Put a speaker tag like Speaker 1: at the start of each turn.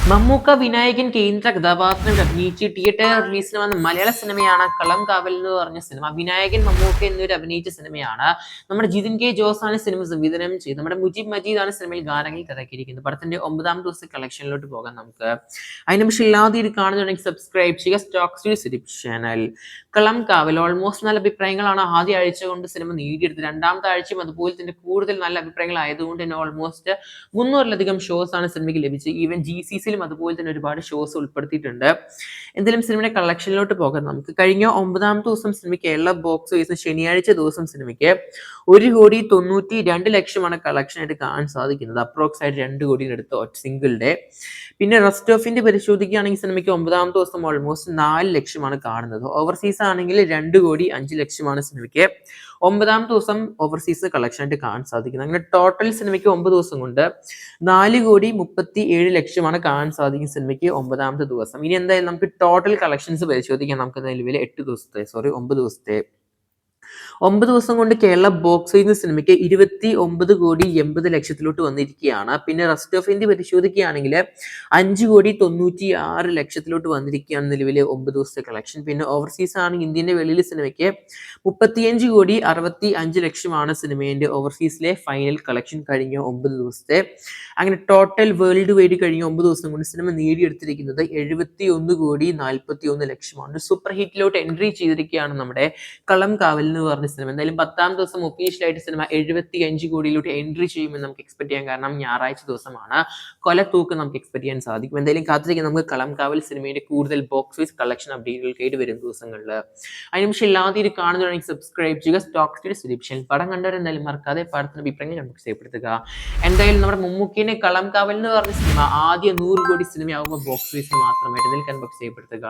Speaker 1: മമ്മൂക്ക വിനായകൻ കേന്ദ്ര കഥാപാത്രത്തിൽ അഭിനയിച്ച് തിയേറ്റർ റിലീസിന് വന്ന മലയാള സിനിമയാണ് കളം കാവൽ എന്ന് പറഞ്ഞ സിനിമ. വിനായകൻ മമ്മൂക്ക എന്നിവർ അഭിനയിച്ച സിനിമയാണ്. നമ്മുടെ ജിതിൻ കെ ജോസ് ആണ് സിനിമ സംവിധാനം ചെയ്തത്. നമ്മുടെ മുജീബ് മജീദ് ആണ് സിനിമയിൽ ഗാനങ്ങൾ തിരക്കിയിരിക്കുന്നത്. പടത്തിന്റെ 9ാം ദിവസത്തെ കളക്ഷനിലോട്ട് പോകാം നമുക്ക്. അതിന് പക്ഷേ ഇല്ലാതെ ഇത് കാണുന്നുണ്ടെങ്കിൽ സബ്സ്ക്രൈബ് ചെയ്യുക സ്റ്റോക്ക് യൂട്യൂബ് ചാനൽ. കളം കാവൽ ഓൾമോസ്റ്റ് നല്ല അഭിപ്രായങ്ങളാണ് ആദ്യ ആഴ്ച കൊണ്ട് സിനിമ നേടിയെടുത്തത്. രണ്ടാമത്തെ ആഴ്ചയും അതുപോലെ തന്നെ കൂടുതൽ നല്ല അഭിപ്രായങ്ങൾ ആയതുകൊണ്ട് തന്നെ ഓൾമോസ്റ്റ് 300-ലധികം ഷോസ് ആണ് സിനിമയ്ക്ക് ലഭിച്ചത്. ഈവൻ GCCയിലും അതുപോലെ തന്നെ ഒരുപാട് ഷോസ് ഉൾപ്പെടുത്തിയിട്ടുണ്ട്. എന്തായാലും സിനിമയുടെ കളക്ഷനിലോട്ട് പോകാം നമുക്ക്. കഴിഞ്ഞ 9ാമത്തെ ദിവസം സിനിമ കേരള ബോക്സ് ഓഫീസ് ശനിയാഴ്ച ദിവസം സിനിമയ്ക്ക് 1,92,00,000 കളക്ഷൻ ആയിട്ട് കാണാൻ സാധിക്കുന്നത്. അപ്രോക്സ് ആയിട്ട് 2 കോടിയുടെ അടുത്ത് സിംഗിൾ ഡേ. പിന്നെ റെസ്റ്റ് ഓഫ് ഇന്ത്യ പരിശോധിക്കുകയാണെങ്കിൽ സിനിമയ്ക്ക് 9ാമത്തെ ദിവസം ഓൾമോസ്റ്റ് 4 ലക്ഷമാണ് കാണുന്നത്. ഓവർസീസ് ആണെങ്കിൽ 2,05,00,000 സിനിമയ്ക്ക് 9ാമത്തെ ദിവസം ഓവർസീസ് കളക്ഷൻ ആയിട്ട് കാണാൻ സാധിക്കുന്നത്. അങ്ങനെ ടോട്ടൽ സിനിമയ്ക്ക് 9 ദിവസം കൊണ്ട് 4,37,00,000 കാണാൻ സാധിക്കുന്ന സിനിമയ്ക്ക് 9ാമത്തെ ദിവസം. ഇനി എന്തായാലും നമുക്ക് ടോട്ടൽ കളക്ഷൻസ് പരിശോധിക്കാം. നമുക്ക് നിലവിൽ 9 ദിവസത്തെ 9 ദിവസം കൊണ്ട് കേരള ബോക്സ് ഓഫീസ് സിനിമയ്ക്ക് 29,80,00,000 വന്നിരിക്കുകയാണ്. പിന്നെ റെസ്റ്റ് ഓഫ് ഇന്ത്യ പരിശോധിക്കുകയാണെങ്കിൽ 5,96,00,000 വന്നിരിക്കുകയാണ് നിലവിലെ 9 ദിവസത്തെ കളക്ഷൻ. പിന്നെ ഓവർസീസ് ആണെങ്കിൽ ഇന്ത്യന്റെ വെളിയിൽ സിനിമയ്ക്ക് 35,65,00,000 സിനിമയുടെ ഓവർസീസിലെ ഫൈനൽ കളക്ഷൻ കഴിഞ്ഞ 9 ദിവസത്തെ. അങ്ങനെ ടോട്ടൽ വേൾഡ് വൈഡ് കഴിഞ്ഞ 9 ദിവസം കൊണ്ട് സിനിമ നേടിയെടുത്തിരിക്കുന്നത് 71,41,00,000. സൂപ്പർ ഹിറ്റിലോട്ട് എൻട്രി ചെയ്തിരിക്കുകയാണ് നമ്മുടെ കളം കാവൽ എന്ന് പറഞ്ഞ സിനിമ. എന്തായാലും 10ാം ദിവസം ഒഫീഷ്യലായിട്ട് സിനിമ 75 കോടിയിലോട്ട് എൻട്രി ചെയ്യുമെന്ന് നമുക്ക് എക്സ്പെക്ട് ചെയ്യാം. കാരണം ഞായറാഴ്ച ദിവസമാണ്. കൊലത്തൂക്ക് നമുക്ക് എക്സ്പെക്ട് ചെയ്യാൻ സാധിക്കും. എന്തായാലും കാത്തിരിക്കും നമുക്ക് കളം കാവൽ സിനിമയുടെ കൂടുതൽ ബോക്സ് ഓഫീസ് കളക്ഷൻ അപ്ഡേറ്റുകൾക്കായിട്ട് വരും ദിവസങ്ങളിൽ. അതിന് പക്ഷേ ഇല്ലാതെ ഇത് കാണുന്നതാണെങ്കിൽ സബ്സ്ക്രൈബ് ചെയ്യുക സ്റ്റോക്ക് ഡിസ്ക്രിപ്ഷൻ. പടം കണ്ടവരെന്തായാലും മറക്കാതെ പടത്തിന് അഭിപ്രായങ്ങൾ നമുക്ക് രേഖപ്പെടുത്തുക. എന്തായാലും നമ്മുടെ മമ്മൂക്കിനെ കളം കാവൽ എന്ന് പറഞ്ഞ സിനിമ ആദ്യ 100 കോടി സിനിമയാകുമ്പോൾ ബോക്സ് ഓഫീസിൽ മാത്രമായിട്ട് ഇതിൽ കൺബോക്സ് ചെയ്യപ്പെടുത്തുക.